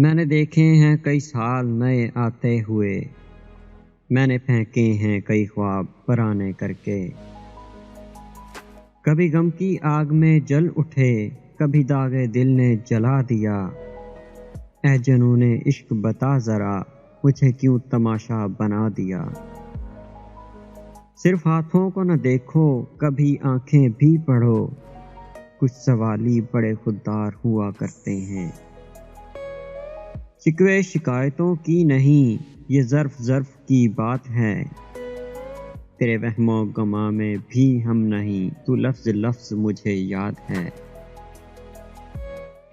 मैंने देखे हैं कई साल नए आते हुए, मैंने फेंके हैं कई ख्वाब पराने करके। कभी गम की आग में जल उठे, कभी दागे दिल ने जला दिया। ऐ जनूने इश्क बता जरा, मुझे क्यों तमाशा बना दिया। सिर्फ हाथों को न देखो, कभी आंखें भी पढ़ो। कुछ सवाली बड़े खुददार हुआ करते हैं। शिकवे शिकायतों की नहीं, ये ज़र्फ की बात है। तेरे वहमो गमा में भी हम नहीं, तू लफ्ज़ मुझे याद है।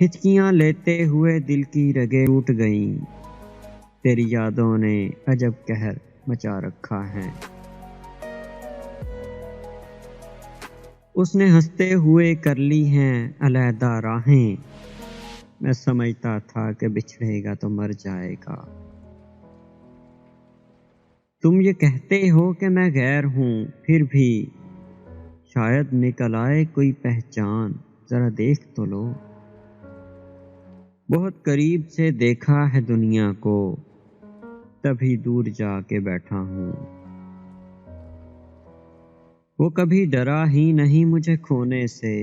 हिचकियाँ लेते हुए दिल की रगें टूट गईं, तेरी यादों ने अजब कहर मचा रखा है। उसने हंसते हुए कर ली हैं अलहदा राहें, मैं समझता था कि बिछड़ेगा तो मर जाएगा। तुम ये कहते हो कि मैं गैर हूँ, फिर भी शायद निकल आए कोई पहचान, जरा देख तो लो। बहुत करीब से देखा है दुनिया को, तभी दूर जाके बैठा हूँ। वो कभी डरा ही नहीं मुझे खोने से,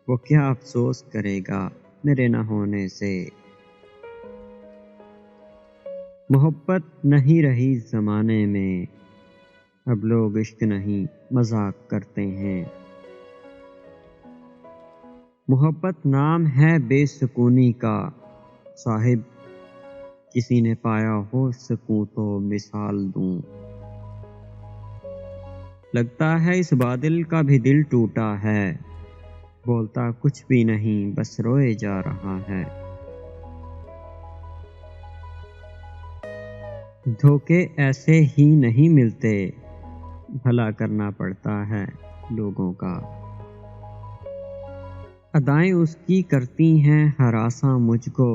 वो क्या अफसोस करेगा मेरे न होने से। मोहब्बत नहीं रही ज़माने में, अब लोग इश्क नहीं मजाक करते हैं। मोहब्बत नाम है बेसुकूनी का, साहिब किसी ने पाया हो सकूं तो मिसाल दूं। लगता है इस बादल का भी दिल टूटा है, बोलता कुछ भी नहीं बस रोए जा रहा है। धोखे ऐसे ही नहीं मिलते, भला करना पड़ता है लोगों का। अदाएं उसकी करती हैं हरासा मुझको,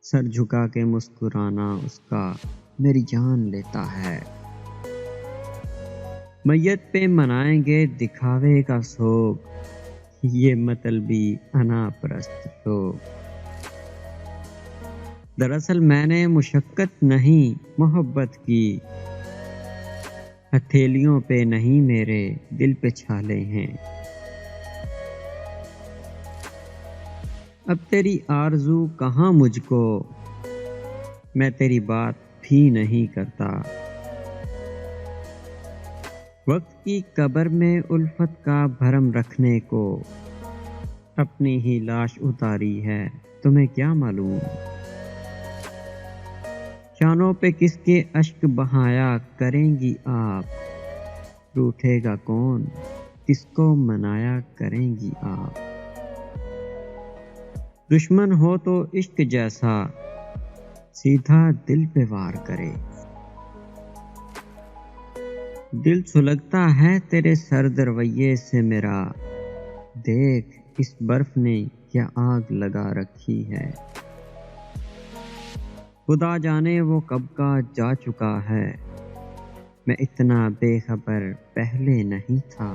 सर झुका के मुस्कुराना उसका मेरी जान लेता है। मैयत पे मनाएंगे दिखावे का शोक, ये मतलबी अनापरस्त लोग। दरअसल मैंने मुशक्कत नहीं मोहब्बत की, हथेलियों पे नहीं मेरे दिल पे छाले हैं। अब तेरी आरज़ू कहाँ मुझको, मैं तेरी बात भी नहीं करता। वक्त की कब्र में उल्फत का भरम रखने को, अपनी ही लाश उतारी है तुम्हें क्या मालूम। शानों पे किसके अश्क बहाया करेंगी आप, रूठेगा कौन किसको मनाया करेंगी आप। दुश्मन हो तो इश्क जैसा, सीधा दिल पे वार करे। दिल सुलगता है तेरे सर्द रवैये से मेरा, देख इस बर्फ ने क्या आग लगा रखी है। खुदा जाने वो कब का जा चुका है, मैं इतना बेखबर पहले नहीं था।